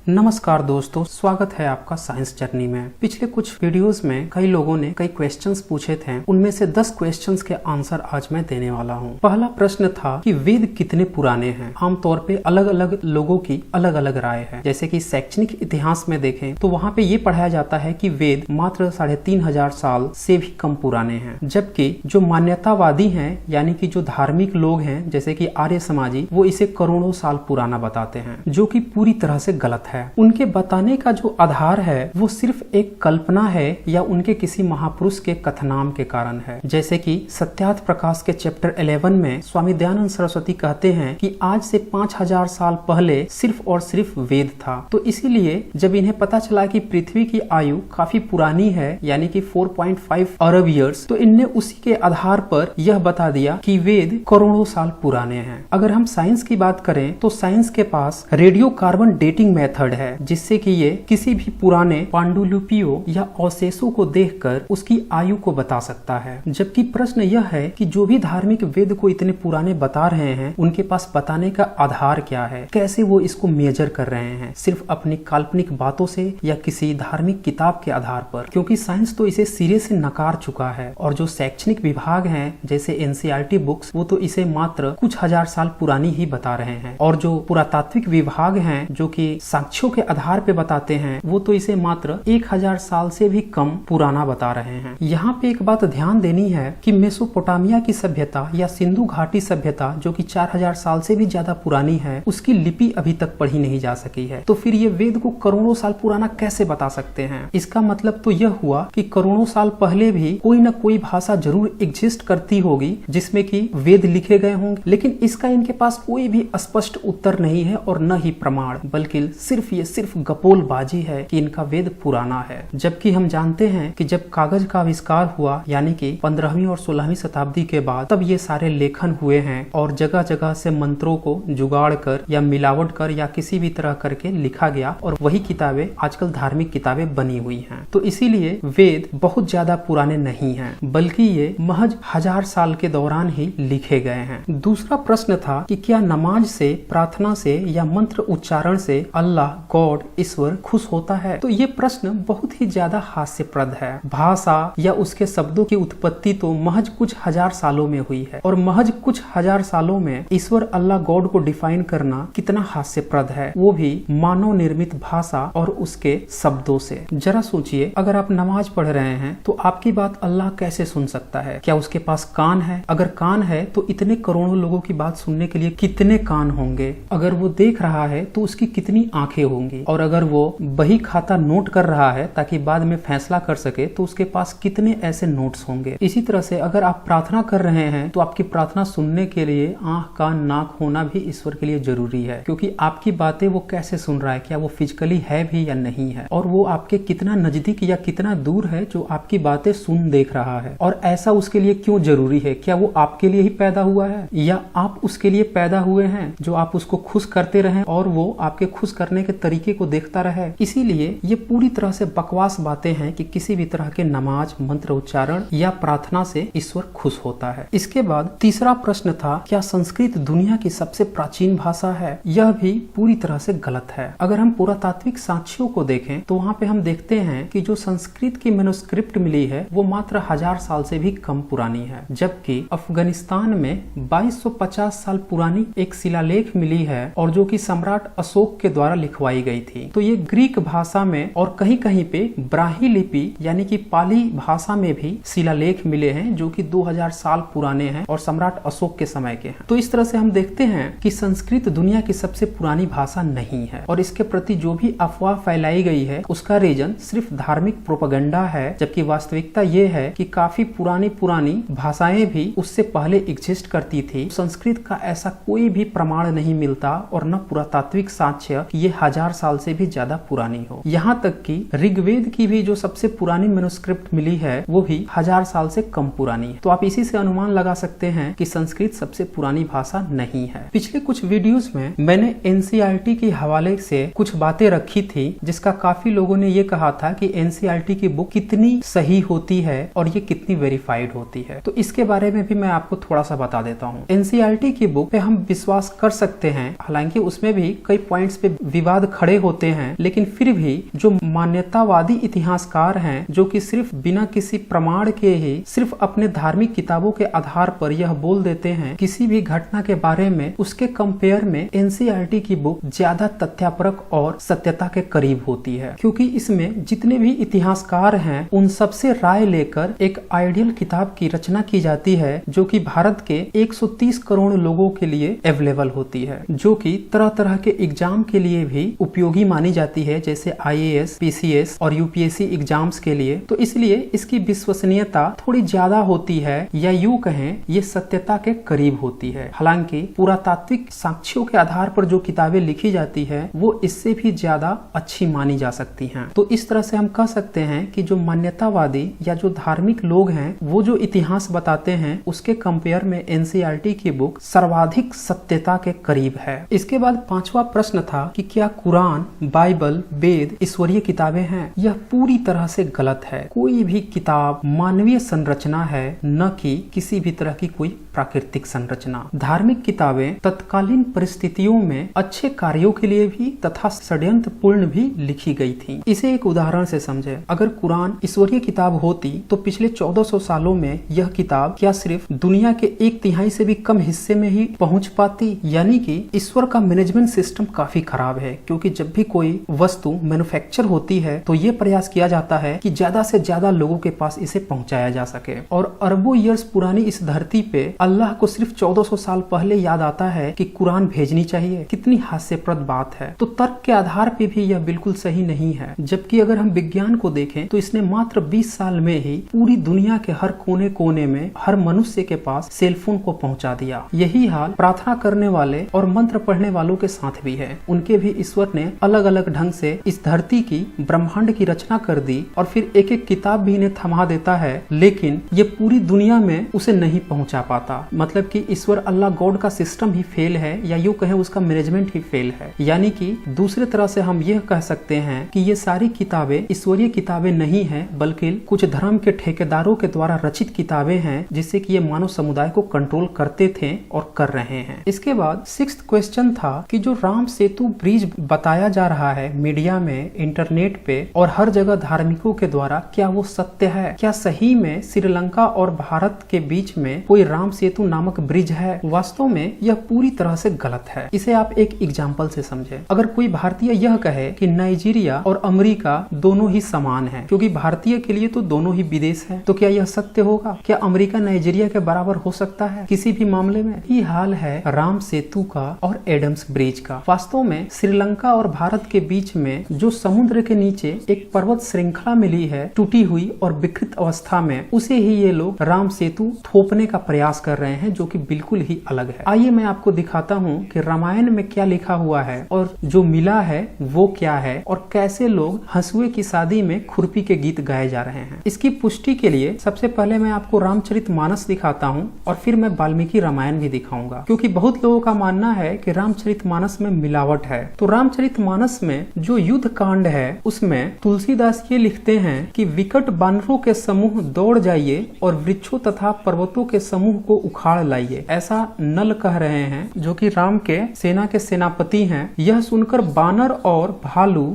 नमस्कार दोस्तों, स्वागत है आपका साइंस जर्नी में। पिछले कुछ वीडियोस में कई लोगों ने कई क्वेश्चंस पूछे थे, उनमें से 10 क्वेश्चंस के आंसर आज मैं देने वाला हूं। पहला प्रश्न था कि वेद कितने पुराने हैं। आमतौर पे अलग अलग लोगों की अलग अलग राय है। जैसे कि शैक्षणिक इतिहास में देखें तो वहाँ पे ये पढ़ाया जाता है कि वेद मात्र 3500 साल से भी कम पुराने हैं, जबकि जो मान्यतावादी हैं यानी कि जो धार्मिक लोग हैं जैसे कि आर्य समाजी, वो इसे करोड़ों साल पुराना बताते हैं, जो कि पूरी तरह से गलत है। उनके बताने का जो आधार है वो सिर्फ एक कल्पना है या उनके किसी महापुरुष के कथनाम के कारण है। जैसे कि सत्यार्थ प्रकाश के चैप्टर 11 में स्वामी दयानंद सरस्वती कहते हैं कि आज से 5000 साल पहले सिर्फ और सिर्फ वेद था। तो इसीलिए जब इन्हें पता चला कि पृथ्वी की आयु काफी पुरानी है यानी कि 4.5 अरब ईयर्स, तो इनने उसी के आधार पर यह बता दिया कि वेद करोड़ों साल पुराने हैं। अगर हम साइंस की बात करें तो साइंस के पास रेडियो कार्बन डेटिंग मेथड है, जिससे कि ये किसी भी पुराने पांडुलिपियों या अवशेषों को देखकर उसकी आयु को बता सकता है। जबकि प्रश्न यह है कि जो भी धार्मिक वेद को इतने पुराने बता रहे हैं, उनके पास बताने का आधार क्या है, कैसे वो इसको मेजर कर रहे हैं, सिर्फ अपनी काल्पनिक बातों से या किसी धार्मिक किताब के आधार पर? क्योंकि साइंस तो इसे सिरे से नकार चुका है और जो शैक्षणिक विभाग हैं जैसे एनसीईआरटी बुक्स, वो तो इसे मात्र कुछ हजार साल पुरानी ही बता रहे हैं, और जो पुरातात्विक विभाग हैं जो कि साक्ष्यों के आधार पे बताते हैं, वो तो इसे मात्र 1000 साल से भी कम पुराना बता रहे हैं। यहाँ पे एक बात ध्यान देनी है कि मेसोपोटामिया की सभ्यता या सिंधु घाटी सभ्यता जो कि 4000 साल से भी ज्यादा पुरानी है, उसकी लिपि अभी तक पढ़ी नहीं जा सकी है। तो फिर ये वेद को करोड़ों साल पुराना कैसे बता सकते हैं? इसका मतलब तो यह हुआ कि करोड़ों साल पहले भी कोई न कोई भाषा जरूर एग्जिस्ट करती होगी जिसमें कि वेद लिखे गए होंगे, लेकिन इसका इनके पास कोई भी स्पष्ट उत्तर नहीं है और न ही प्रमाण, बल्कि सिर्फ गपोलबाजी है कि इनका वेद पुराना है। जबकि हम जानते हैं कि जब कागज का आविष्कार हुआ यानी कि 15वीं और 16वीं शताब्दी के बाद, तब ये सारे लेखन हुए हैं और जगह जगह से मंत्रों को जुगाड़ कर या मिलावट कर या किसी भी तरह करके लिखा गया, और वही किताबें आजकल धार्मिक किताबें बनी हुई हैं। तो इसीलिए वेद बहुत ज्यादा पुराने नहीं हैं, बल्कि ये महज 1000 साल के दौरान ही लिखे गए हैं। दूसरा प्रश्न था कि क्या नमाज से, प्रार्थना से या मंत्र उच्चारण से अल्लाह, गॉड, ईश्वर खुश होता है? तो ये प्रश्न बहुत ही ज्यादा हास्यप्रद है। भाषा या उसके शब्दों की उत्पत्ति तो महज कुछ हजार सालों में हुई है, और महज कुछ हजार सालों में ईश्वर, अल्लाह, गॉड को डिफाइन करना कितना हास्यप्रद है, वो भी मानव निर्मित भाषा और उसके शब्दों से। जरा सोचिए, अगर आप नमाज पढ़ रहे हैं तो आपकी बात अल्लाह कैसे सुन सकता है? क्या उसके पास कान है? अगर कान है तो इतने करोड़ों लोगों की बात सुनने के लिए कितने कान होंगे? अगर वो देख रहा है तो उसकी कितनी आंखें होंगी? और अगर वो बही खाता नोट कर रहा है ताकि बाद में फैसला कर सके, तो उसके पास कितने ऐसे नोट्स होंगे? इसी तरह से अगर आप प्रार्थना कर रहे हैं तो आपकी प्रार्थना सुनने के लिए आंख, कान, नाक होना भी ईश्वर के लिए जरूरी है, क्योंकि आपकी बातें वो कैसे सुन रहा है, क्या वो फिजिकली है भी या नहीं है, और वो आपके कितना नजदीक या कितना दूर है जो आपकी बातें सुन देख रहा है, और ऐसा उसके लिए क्यों जरूरी है? क्या वो आपके लिए ही पैदा हुआ है या आप उसके लिए पैदा हुए हैं जो आप उसको खुश करते रहें और वो आपके खुश करने के तरीके को देखता रहे? इसीलिए ये पूरी तरह से बकवास बातें हैं कि किसी भी तरह के नमाज, मंत्र उच्चारण या प्रार्थना से ईश्वर खुश होता है। इसके बाद तीसरा प्रश्न था, क्या संस्कृत दुनिया की सबसे प्राचीन भाषा है? यह भी पूरी तरह से गलत है। अगर हम पुरातात्विक साक्ष्यों को देखें तो वहाँ पे हम देखते हैं कि जो संस्कृत की मैन्युस्क्रिप्ट मिली है वो मात्र 1000 साल से भी कम पुरानी है, जबकि अफगानिस्तान में 2250 साल पुरानी एक शिलालेख मिली है और जो कि सम्राट अशोक के द्वारा लिखवाई गई थी। तो ये ग्रीक भाषा में और कहीं कहीं पे ब्राही लिपि यानी कि पाली भाषा में भी शिलालेख मिले हैं जो कि 2000 साल पुराने हैं और सम्राट अशोक के समय के हैं। तो इस तरह से हम देखते हैं कि संस्कृत दुनिया की सबसे पुरानी भाषा नहीं है, और इसके प्रति जो भी अफवाह फैलाई गई है उसका रीजन सिर्फ धार्मिक प्रोपेगेंडा है, जबकि वास्तविकता ये है कि काफी पुरानी भाषाएं भी उससे पहले एग्जिस्ट करती थी। संस्कृत का ऐसा कोई भी प्रमाण नहीं मिलता और न पुरातात्विक साक्ष्य कि ये 1000 साल से भी ज्यादा पुरानी हो। यहाँ तक कि ऋग्वेद की भी जो सबसे पुरानी मैन्युस्क्रिप्ट मिली है वो भी 1000 साल से कम पुरानी है। तो आप इसी से अनुमान लगा सकते हैं कि संस्कृत सबसे पुरानी भाषा नहीं है। पिछले कुछ वीडियोस में मैंने एनसीईआरटी के हवाले से कुछ बातें रखी थी, जिसका काफी लोगों ने ये कहा था कि एनसीईआरटी की बुक कितनी सही होती है और ये कितनी वेरीफाइड होती है। तो इसके बारे में भी मैं आपको थोड़ा सा बता देता हूँ। एनसीईआरटी की बुक पे हम विश्वास कर सकते हैं, हालांकि उसमें भी कई पॉइंट्स पे विवाद अपराध खड़े होते हैं, लेकिन फिर भी जो मान्यतावादी इतिहासकार हैं, जो कि सिर्फ बिना किसी प्रमाण के ही सिर्फ अपने धार्मिक किताबों के आधार पर यह बोल देते हैं किसी भी घटना के बारे में, उसके कंपेयर में एनसीईआरटी की बुक ज्यादा तथ्यपरक और सत्यता के करीब होती है, क्योंकि इसमें जितने भी इतिहासकार हैं उन सबसे राय लेकर एक आइडियल किताब की रचना की जाती है, जो कि भारत के 130 करोड़ लोगों के लिए अवेलेबल होती है, जो कि तरह तरह के एग्जाम के लिए भी उपयोगी मानी जाती है, जैसे आईएएस, पीसीएस और यूपीएससी एग्जाम्स के लिए। तो इसलिए इसकी विश्वसनीयता थोड़ी ज्यादा होती है, या यूं कहें ये सत्यता के करीब होती है। हालांकि पुरातात्विक साक्ष्यों के आधार पर जो किताबें लिखी जाती है वो इससे भी ज्यादा अच्छी मानी जा सकती हैं। तो इस तरह से हम कह सकते हैं कि जो मान्यतावादी या जो धार्मिक लोग हैं वो जो इतिहास बताते हैं उसके कंपेयर में एनसीईआरटी की बुक सर्वाधिक सत्यता के करीब है। इसके बाद पांचवा प्रश्न था कि क्या कुरान, बाइबल, वेद ईश्वरीय किताबें हैं? यह पूरी तरह से गलत है। कोई भी किताब मानवीय संरचना है, न कि किसी भी तरह की कोई प्राकृतिक संरचना। धार्मिक किताबें तत्कालीन परिस्थितियों में अच्छे कार्यों के लिए भी तथा षड्यंत्रपूर्ण भी लिखी गई थी। इसे एक उदाहरण से समझे। अगर कुरान ईश्वरीय किताब होती तो पिछले 1400 सालों में यह किताब क्या सिर्फ दुनिया के 1/3 से भी कम हिस्से में ही पहुंच पाती? यानी कि ईश्वर का मैनेजमेंट सिस्टम काफी खराब है, क्योंकि जब भी कोई वस्तु मैन्युफैक्चर होती है तो ये प्रयास किया जाता है कि ज्यादा से ज्यादा लोगों के पास इसे पहुंचाया जा सके। और अरबों ईयर्स पुरानी इस धरती पे अल्लाह को सिर्फ 1400 साल पहले याद आता है कि कुरान भेजनी चाहिए। कितनी हास्यप्रद बात है। तो तर्क के आधार पे भी यह बिल्कुल सही नहीं है। जबकि अगर हम विज्ञान को देखें तो इसने मात्र 20 साल में ही पूरी दुनिया के हर कोने कोने में हर मनुष्य के पास सेलफोन को पहुंचा दिया। यही हाल प्रार्थना करने वाले और मंत्र पढ़ने वालों के साथ भी है। उनके भी ईश्वर ने अलग अलग ढंग से इस धरती की, ब्रह्मांड की रचना कर दी और फिर एक एक किताब भी इन्हें थमा देता है, लेकिन ये पूरी दुनिया में उसे नहीं पहुंचा पाता। मतलब कि ईश्वर अल्लाह गॉड का सिस्टम ही फेल है, या यूं कहें उसका मैनेजमेंट ही फेल है। यानी कि दूसरे तरह से हम यह कह सकते हैं कि ये सारी किताबें ईश्वरीय किताबें नहीं हैं, बल्कि कुछ धर्म के ठेकेदारों के द्वारा रचित किताबें हैं, जिससे कि ये मानव समुदाय को कंट्रोल करते थे और कर रहे हैं। इसके बाद 6th क्वेश्चन था कि जो राम सेतु ब्रिज बताया जा रहा है मीडिया में, इंटरनेट पे और हर जगह धार्मिकों के द्वारा, क्या वो सत्य है? क्या सही में श्रीलंका और भारत के बीच में कोई राम सेतु नामक ब्रिज है? वास्तव में यह पूरी तरह से गलत है। इसे आप एक एग्जाम्पल से समझें। अगर कोई भारतीय यह कहे कि नाइजीरिया और अमेरिका दोनों ही समान है, क्योंकि भारतीय के लिए तो दोनों ही विदेश है, तो क्या यह सत्य होगा? क्या अमेरिका नाइजीरिया के बराबर हो सकता है किसी भी मामले में? यही हाल है राम सेतु का और एडम्स ब्रिज का। वास्तव में श्रीलंका और भारत के बीच में जो समुद्र के नीचे एक पर्वत श्रृंखला मिली है, टूटी हुई और विकृत अवस्था में, उसे ही ये लोग राम सेतु थोपने का प्रयास कर रहे हैं, जो कि बिल्कुल ही अलग है। आइए मैं आपको दिखाता हूँ कि रामायण में क्या लिखा हुआ है और जो मिला है वो क्या है, और कैसे लोग हंसुए की शादी में खुरपी के गीत गाए जा रहे हैं। इसकी पुष्टि के लिए सबसे पहले मैं आपको रामचरितमानस दिखाता हूँ और फिर मैं वाल्मीकि रामायण भी दिखाऊंगा, क्योंकि बहुत लोगों का मानना है कि रामचरितमानस में मिलावट है। तो रामचरितमानस में जो युद्ध कांड है उसमें तुलसीदास ये लिखते हैं कि विकट बानरों के समूह दौड़ जाइए और वृक्षों तथा पर्वतों के समूह को उखाड़ लाइए, ऐसा नल कह रहे हैं, जो कि राम के सेना के सेनापति हैं। यह सुनकर बानर और भालू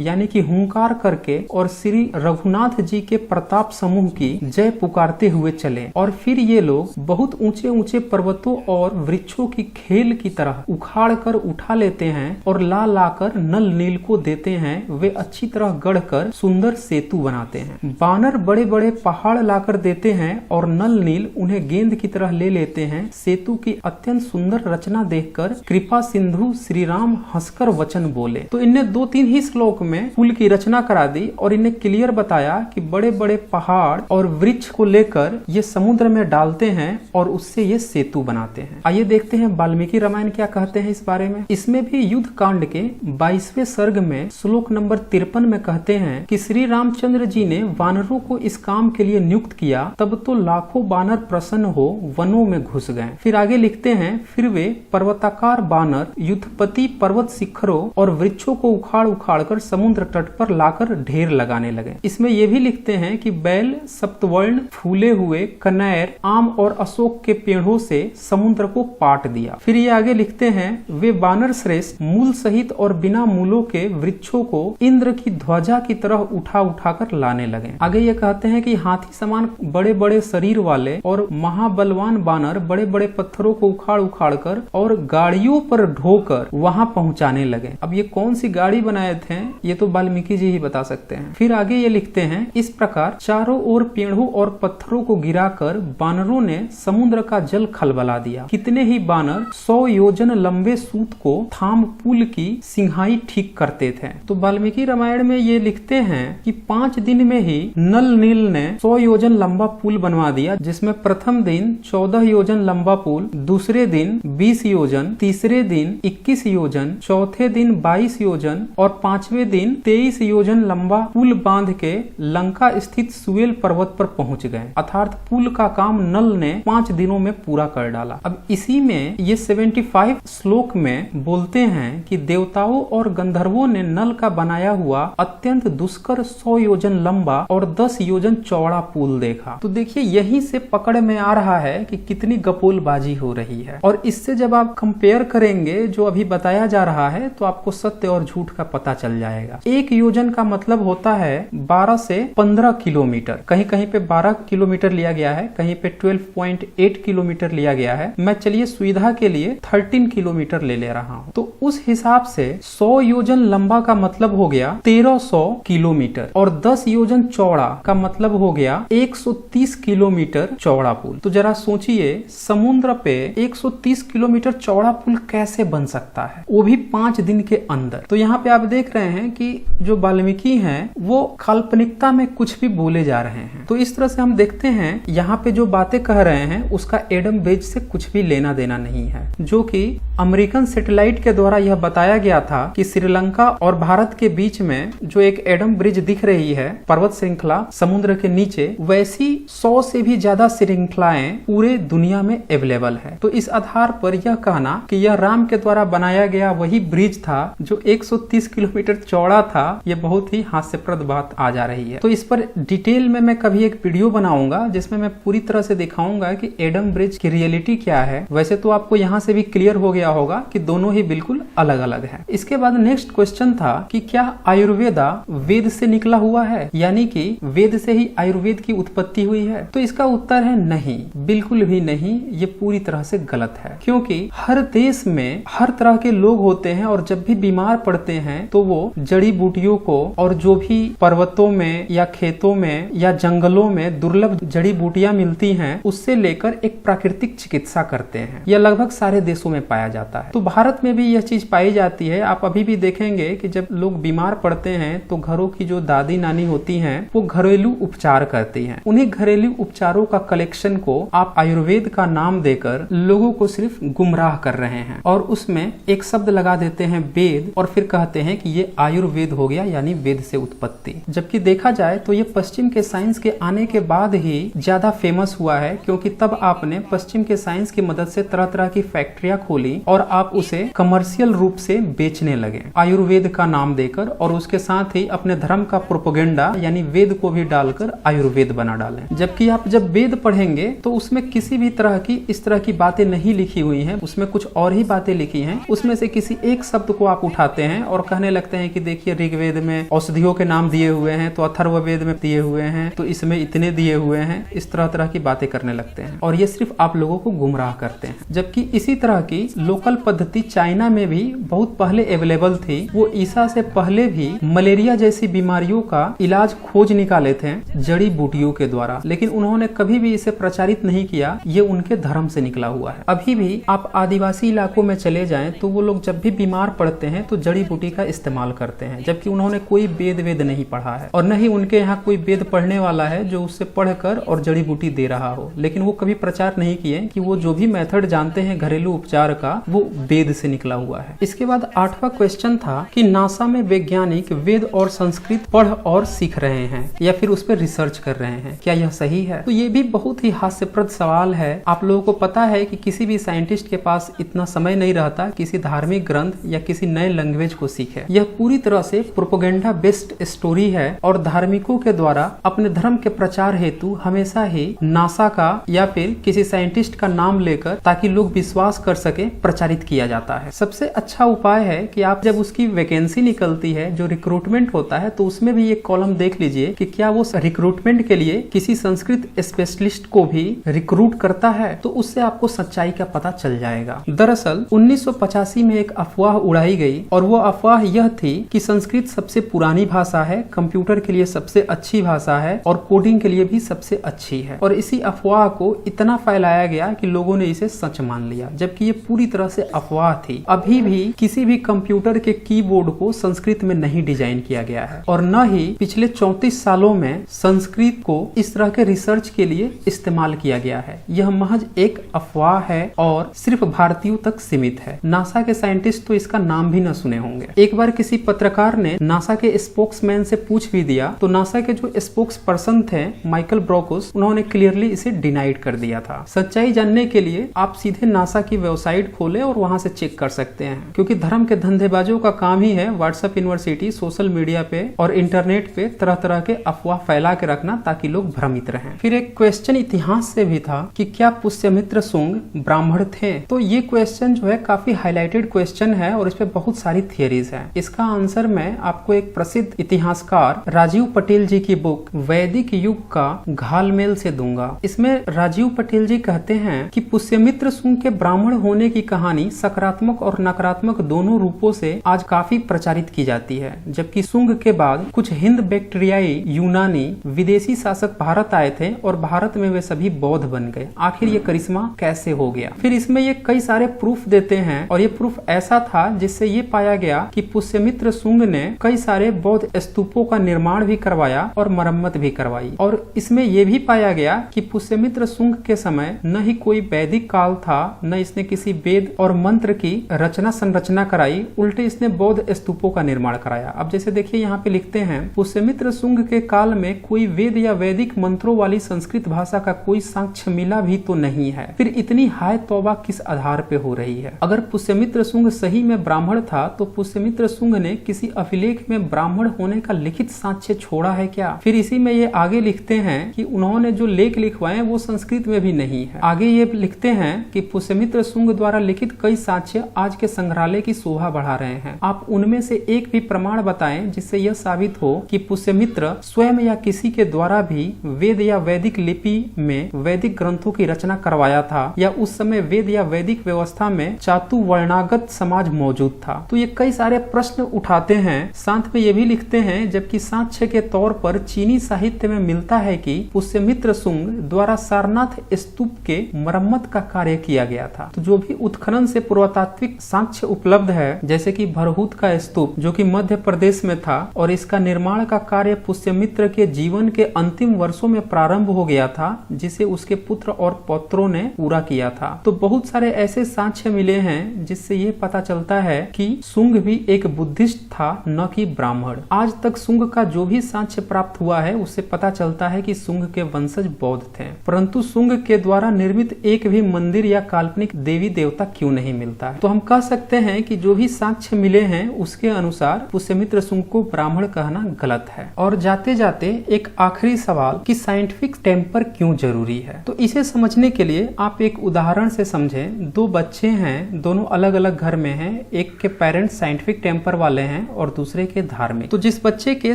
यानी कि हुंकार करके और श्री रघुनाथ जी के प्रताप समूह की जय पुकारते हुए चले, और फिर ये लोग बहुत ऊंचे ऊंचे पर्वतों और वृक्षों की खेल की तरह उखाड़ कर उठा लेते हैं और ला लाकर नल नील को देते हैं। वे अच्छी तरह गढ़कर सुंदर सेतु बनाते हैं। बानर बड़े बड़े पहाड़ लाकर देते हैं और नल नील उन्हें गेंद की तरह ले लेते हैं। सेतु की अत्यंत सुंदर रचना देखकर कृपा सिंधु श्री राम हंसकर वचन बोले। तो इन्हें 2-3 ही श्लोक में पुल की रचना करा दी और इन्हें क्लियर बताया कि बड़े बड़े पहाड़ और वृक्ष को लेकर ये समुद्र में डालते हैं और उससे ये सेतु बनाते हैं। आइए देखते हैं वाल्मीकि रामायण क्या कहते हैं इस बारे में। इसमें भी युद्ध कांड के 22वें सर्ग में श्लोक नंबर 53 में कहते हैं कि श्री रामचंद्र जी ने वानरों को इस काम के लिए नियुक्त किया, तब तो लाखों बानर प्रसन्न हो वनों में घुस गए। फिर आगे लिखते हैं, फिर वे पर्वताकार बानर युद्धपति पर्वत शिखरों और वृक्षों को उखाड़ उखाड़ कर समुद्र तट पर लाकर ढेर लगाने लगे। इसमें ये भी लिखते हैं कि बैल सप्तवर्ण फूले हुए कनेर आम और अशोक के पेड़ों से समुद्र को पाट दिया। फिर ये आगे लिखते हैं, वे बानर श्रेष्ठ मूल सहित रहित और बिना मूलों के वृक्षों को इंद्र की ध्वजा की तरह उठा उठाकर लाने लगे। आगे ये कहते हैं कि हाथी समान बड़े बड़े शरीर वाले और महाबलवान बानर बड़े बड़े पत्थरों को उखाड़ उखाड़ कर और गाड़ियों पर ढोकर वहां पहुंचाने लगे। अब ये कौन सी गाड़ी बनाए थे ये तो वाल्मीकि जी ही बता सकते हैं। फिर आगे ये लिखते हैं, इस प्रकार चारों ओर पेड़ों और पत्थरों को गिराकर बानरों ने समुद्र का जल खलबला दिया। कितने ही बानर 100 योजन लंबे सूत को थाम पुल की सिंहाई ठीक करते थे। तो वाल्मीकि रामायण में ये लिखते हैं कि 5 दिन में ही नल नील ने 100 योजन लंबा पुल बनवा दिया, जिसमें प्रथम दिन 14 योजन लंबा पुल, दूसरे दिन 20 योजन, तीसरे दिन 21 योजन, चौथे दिन 22 योजन और 5वें दिन 23 योजन लंबा पुल बांध के लंका स्थित सुएल पर्वत पर पहुंच गए। अर्थात पुल का काम नल ने 5 दिनों में पूरा कर डाला। अब इसी में ये 75 श्लोक में बोलते हैं कि देवताओं और गंधर्वों ने नल का बनाया हुआ अत्यंत दुष्कर 100 योजन लंबा और 10 योजन चौड़ा पुल देखा। तो देखिए यहीं से पकड़ में आ रहा है कि कितनी गपोलबाजी हो रही है। और इससे जब आप कंपेयर करेंगे जो अभी बताया जा रहा है तो आपको सत्य और झूठ का पता चल जाएगा। 1 योजन का मतलब होता है 12 से 15 किलोमीटर। कहीं कहीं पे 12 किलोमीटर लिया गया है, कहीं पे 12.8 किलोमीटर लिया गया है। मैं चलिए सुविधा के लिए 13 किलोमीटर ले रहा हूँ। तो उस हिसाब से 100 योजन लंबा का मतलब हो गया 1300 किलोमीटर और 10 योजन चौड़ा का मतलब हो गया 130 किलोमीटर चौड़ा पुल। तो जरा सोचिए समुद्र पे 130 किलोमीटर चौड़ा पुल कैसे बन सकता है, वो भी 5 दिन के अंदर। तो यहाँ पे आप देख रहे हैं कि जो वाल्मीकि हैं वो काल्पनिकता में कुछ भी बोले जा रहे हैं। तो इस तरह से हम देखते हैं यहाँ पे जो बातें कह रहे हैं उसका एडम ब्रिज से कुछ भी लेना देना नहीं है। जो कि अमेरिकन सैटेलाइट के द्वारा यह बताया गया था कि श्रीलंका और भारत के बीच में जो एक एडम ब्रिज दिख रही है पर्वत श्रृंखला समुद्र के नीचे, वैसी 100 से भी ज्यादा श्रृंखलाएं पूरे दुनिया में अवेलेबल है। तो इस आधार पर यह कहना कि यह राम के द्वारा बनाया गया वही ब्रिज था जो 130 किलोमीटर चौड़ा था, यह बहुत ही हास्यप्रद बात आ जा रही है। तो इस पर डिटेल में मैं कभी एक वीडियो बनाऊंगा जिसमें मैं पूरी तरह से दिखाऊंगा कि एडम ब्रिज की रियलिटी क्या है। वैसे तो आपको यहाँ से भी क्लियर हो गया होगा कि दोनों ही बिल्कुल अलग अलग है। इसके बाद नेक्स्ट क्वेश्चन था कि क्या आयुर्वेदा वेद से निकला हुआ है, यानी कि वेद से ही आयुर्वेद की उत्पत्ति हुई है। तो इसका उत्तर है नहीं, बिल्कुल भी नहीं। ये पूरी तरह से गलत है, क्योंकि हर देश में हर तरह के लोग होते हैं और जब भी बीमार पड़ते हैं तो वो जड़ी बूटियों को और जो भी पर्वतों में या खेतों में या जंगलों में दुर्लभ जड़ी बूटियां मिलती हैं उससे लेकर एक प्राकृतिक चिकित्सा करते हैं। यह लगभग सारे देशों में पाया जाता है। तो भारत में भी यह चीज पाई जाती है। आप अभी भी देखेंगे कि जब लोग बीमार पड़ते हैं तो घरों की जो दादी नानी होती हैं वो घरेलू उपचार करती हैं। उन्हीं घरेलू उपचारों का कलेक्शन को आप आयुर्वेद का नाम देकर लोगों को सिर्फ गुमराह कर रहे हैं और उसमें एक शब्द लगा देते हैं वेद और फिर कहते हैं कि ये आयुर्वेद हो गया, यानी वेद से उत्पत्ति। जबकि देखा जाए तो ये पश्चिम के साइंस के आने के बाद ही ज्यादा फेमस हुआ है, क्योंकि तब आपने पश्चिम के साइंस की मदद से तरह तरह की फैक्ट्रियां खोली और आप उसे कमर्शियल रूप से बेचने लगे आयुर्वेद का नाम देकर, और उसके साथ ही अपने धर्म का प्रोपेगेंडा यानी वेद को भी डालकर आयुर्वेद बना डालें। जबकि आप जब वेद पढ़ेंगे तो उसमें किसी भी तरह की इस तरह की बातें नहीं लिखी हुई हैं, उसमें कुछ और ही बातें लिखी हैं। उसमें से किसी एक शब्द को आप उठाते हैं और कहने लगते हैं कि देखिए ऋग्वेद में औषधियों के नाम दिए हुए हैं, तो अथर्ववेद में दिए हुए हैं, तो इसमें इतने दिए हुए हैं। इस तरह तरह की बातें करने लगते हैं और ये सिर्फ आप लोगों को गुमराह करते हैं। जबकि इसी तरह की लोकल पद्धति चाइना में भी बहुत पहले अवेलेबल थी। वो ईसा से पहले भी मलेरिया जैसी बीमारियों का इलाज खोज निकाले थे जड़ी बूटियों के द्वारा, लेकिन उन्होंने कभी भी इसे प्रचारित नहीं किया। ये उनके धर्म से निकला हुआ है। अभी भी आप आदिवासी इलाकों में चले जाएं तो वो लोग जब भी बीमार पड़ते हैं तो जड़ी बूटी का इस्तेमाल करते हैं, जबकि उन्होंने कोई वेद नहीं पढ़ा है और न ही उनके यहाँ कोई वेद पढ़ने वाला है जो उससे पढ़कर और जड़ी बूटी दे रहा हो। लेकिन वो कभी प्रचार नहीं किए कि वो जो भी मेथड जानते हैं घरेलू उपचार का वो वेद से निकला हुआ है। इसके बाद 8वां क्वेश्चन था कि नासा में वैज्ञानिक वेद और संस्कृत पढ़ और सीख रहे हैं या फिर उस पर रिसर्च कर रहे हैं, क्या यह सही है? तो ये भी बहुत ही हास्यप्रद सवाल है। आप लोगों को पता है कि किसी भी साइंटिस्ट के पास इतना समय नहीं रहता किसी धार्मिक ग्रंथ या किसी नए लैंग्वेज को सीखे। यह पूरी तरह से प्रोपेगेंडा बेस्ड स्टोरी है और धार्मिकों के द्वारा अपने धर्म के प्रचार हेतु हमेशा ही नासा का या फिर किसी साइंटिस्ट का नाम लेकर ताकि लोग विश्वास कर सके प्रचारित किया जाता है। सबसे अच्छा उपाय है कि आप जब उसकी वैकेंसी निकलती है, जो रिक्रूटमेंट होता है, तो उसमें भी एक कॉलम देख लीजिए कि क्या वो रिक्रूटमेंट के लिए किसी संस्कृत स्पेशलिस्ट को भी रिक्रूट करता है, तो उससे आपको सच्चाई का पता चल जाएगा। दरअसल 1985 में एक अफवाह उड़ाई गई और वो अफवाह यह थी कि संस्कृत सबसे पुरानी भाषा है, कंप्यूटर के लिए सबसे अच्छी भाषा है और कोडिंग के लिए भी सबसे अच्छी है। और इसी अफवाह को इतना फैलाया गया कि लोगों ने इसे सच मान लिया, जबकि ये पूरी तरह से अफवाह थी। अभी भी किसी भी कंप्यूटर के कीबोर्ड को संस्कृत में नहीं डिजाइन किया गया है और न ही पिछले 34 सालों में संस्कृत को इस तरह के रिसर्च के लिए इस्तेमाल किया गया है। यह महज एक अफवाह है और सिर्फ भारतीयों तक सीमित है। नासा के साइंटिस्ट तो इसका नाम भी न सुने होंगे। एक बार किसी पत्रकार ने नासा के स्पोक्समैन से पूछ भी दिया तो नासा के जो स्पोक्स पर्सन थे माइकल ब्रोकुस, उन्होंने क्लियरली इसे डिनाइड कर दिया था। सच्चाई जानने के लिए आप सीधे नासा की वेबसाइट खोले और वहां से चेक कर सकते हैं, क्योंकि धर्म के धंधेबाजों का काम ही है व्हाट्सएप यूनिवर्सिटी, सोशल मीडिया पे और इंटरनेट पे तरह तरह के अफवाह फैला के रखना ताकि लोग भ्रमित रहें। फिर एक क्वेश्चन इतिहास से भी था कि क्या पुष्यमित्र शुंग ब्राह्मण थे? तो ये क्वेश्चन जो है काफी हाईलाइटेड क्वेश्चन है और इस पे बहुत सारी थियरीज हैं। इसका आंसर मैं आपको एक प्रसिद्ध इतिहासकार राजीव पटेल जी की बुक वैदिक युग का घालमेल से दूंगा। इसमें राजीव पटेल जी कहते हैं कि पुष्यमित्र शुंग के ब्राह्मण होने की कहानी सकारात्मक और नकारात्मक दोनों रूपों से आज काफी प्रचारित की जाती है। जबकि शुंग के बाद कुछ हिंद बैक्टीरियाई यूनानी विदेशी शासक भारत आए थे और भारत में वे सभी बौद्ध बन गए। आखिर ये करिश्मा कैसे हो गया? फिर इसमें ये कई सारे प्रूफ देते हैं और ये प्रूफ ऐसा था जिससे ये पाया गया कि पुष्यमित्र शुंग ने कई सारे बौद्ध स्तूपों का निर्माण भी करवाया और मरम्मत भी करवाई। और इसमें यह भी पाया गया कि पुष्यमित्र शुंग के समय न ही कोई वैदिक काल था, न इसने किसी वेद और मंत्र की रचना संरचना कराई, उल्टे इसने बौद्ध स्तूपों का निर्माण कराया। अब जैसे देखिए यहाँ पे लिखते हैं पुष्यमित्र शुंग के काल में कोई वेद या वैदिक मंत्रों वाली संस्कृत भाषा का कोई साक्ष्य मिला भी तो नहीं है। फिर इतनी हाय तौबा किस आधार पे हो रही है? अगर पुष्यमित्र शुंग सही में ब्राह्मण था तो पुष्यमित्र शुंग ने किसी अभिलेख में ब्राह्मण होने का लिखित साक्ष्य छोड़ा है क्या? फिर इसी में ये आगे लिखते हैं कि उन्होंने जो लेख लिखवाए वो संस्कृत में भी नहीं है। आगे ये लिखते हैं कि पुष्यमित्र शुंग द्वारा लिखित कई साक्ष्य आज के संग्रहालय की शोभा बढ़ा रहे हैं। आप उनमें से एक भी प्रमाण बताएं जिससे यह साबित हो कि पुष्यमित्र स्वयं या किसी के द्वारा भी वेद या वैदिक लिपि में वैदिक ग्रंथों की रचना करवाया था या उस समय वेद या वैदिक व्यवस्था में चातुर्वर्णागत समाज मौजूद था। तो ये कई सारे प्रश्न उठाते हैं। साथ में ये भी लिखते हैं जबकि साक्ष्य के तौर पर चीनी साहित्य में मिलता है कि पुष्यमित्र शुंग द्वारा सारनाथ स्तूप के मरम्मत का कार्य किया गया था। तो जो भी उत्खनन से पुरातात्विक साक्ष्य उपलब्ध है, जैसे कि भरहूत का स्तूप जो कि मध्य प्रदेश में था और इसका निर्माण का कार्य पुष्यमित्र के जीवन के अंतिम वर्षों में प्रारंभ हो गया था, जिसे उसके पुत्र और पौत्रों ने पूरा किया था। तो बहुत सारे ऐसे साक्ष्य मिले हैं जिससे ये पता चलता है कि शुंग भी एक बुद्धिस्ट था, न कि ब्राह्मण। आज तक शुंग का जो भी साक्ष्य प्राप्त हुआ है उससे पता चलता है कि शुंग के वंशज बौद्ध थे, परंतु शुंग के द्वारा निर्मित एक भी मंदिर या काल्पनिक देवी देवता क्यों नहीं मिलता है? तो हम कह सकते हैं कि जो भी साक्ष्य मिले हैं उसके अनुसार पुष्यमित्र शुंग को ब्राह्मण कहना गलत है। और जाते जाते एक आखिरी सवाल कि साइंटिफिक टेम्पर क्यों जरूरी है? तो इसे समझने के लिए आप एक उदाहरण से समझें। दो बच्चे हैं, दोनों अलग अलग घर में हैं। एक के पेरेंट्स साइंटिफिक टेम्पर वाले हैं और दूसरे के धार्मिक। तो जिस बच्चे के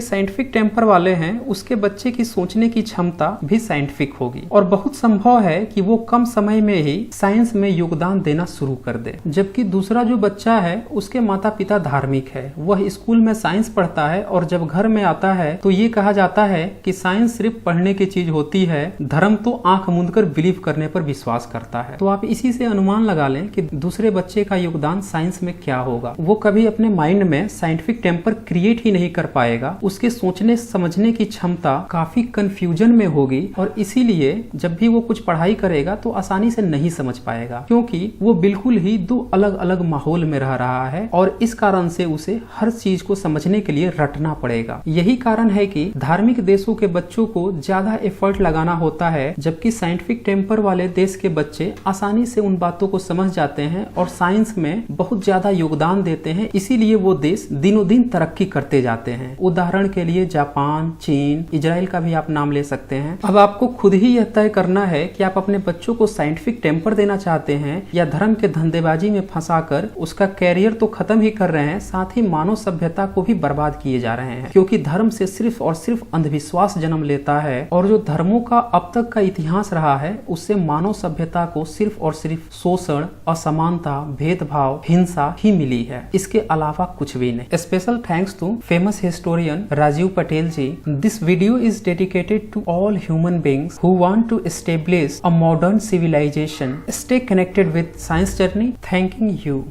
साइंटिफिक टेम्पर वाले हैं उसके बच्चे की सोचने की क्षमता भी साइंटिफिक होगी और बहुत संभव है कि वो कम समय में ही साइंस में योगदान देना शुरू कर दे। जबकि दूसरा जो बच्चा है उसके माता पिता धार्मिक है, वह स्कूल में साइंस पढ़ता है और जब घर में आता है तो ये कहा जाता है कि साइंस सिर्फ पढ़ने की चीज होती है, धर्म तो आंख मूंदकर बिलीव करने पर विश्वास करता है। तो आप इसी से अनुमान लगा लें कि दूसरे बच्चे का योगदान साइंस में क्या होगा। वो कभी अपने माइंड में साइंटिफिक टेम्पर क्रिएट ही नहीं कर पाएगा, उसके सोचने समझने की क्षमता काफी कंफ्यूजन में होगी और इसीलिए जब भी वो कुछ पढ़ाई करेगा तो आसानी से नहीं समझ पाएगा, क्योंकि वो बिल्कुल ही दो अलग अलग माहौल में रह रहा है और इस कारण से उसे हर चीज को समझने के लिए रटना पड़ेगा। यही कारण है कि धार्मिक देशों के बच्चों को ज्यादा एफर्ट लगाना होता है, जबकि साइंटिफिक टेम्पर वाले देश के बच्चे आसानी से उन बातों को समझ जाते हैं और साइंस में बहुत ज्यादा योगदान देते हैं। इसीलिए वो देश दिनों दिन तरक्की करते जाते हैं। उदाहरण के लिए जापान, चीन, इजराइल का भी आप नाम ले सकते हैं। अब आपको खुद ही यह तय करना है कि आप अपने बच्चों को साइंटिफिक टेम्पर देना चाहते हैं या धर्म के धंधेबाजी में फंसाकर उसका कैरियर तो खत्म ही कर रहे हैं, साथ ही मानव सभ्यता को भी बर्बाद किए जा रहे हैं, क्योंकि धर्म से सिर्फ और सिर्फ अंधविश्वास जन्म लेता है और जो धर्मों का अब तक का इतिहास रहा है उससे मानव सभ्यता को सिर्फ और सिर्फ शोषण, असमानता, भेदभाव, हिंसा ही मिली है, इसके अलावा कुछ भी नहीं। Special thanks to famous historian Rajiv Patel ji. This video is dedicated to all human beings who want to establish a modern civilisation. Stay connected with Science Journey. Thanking you.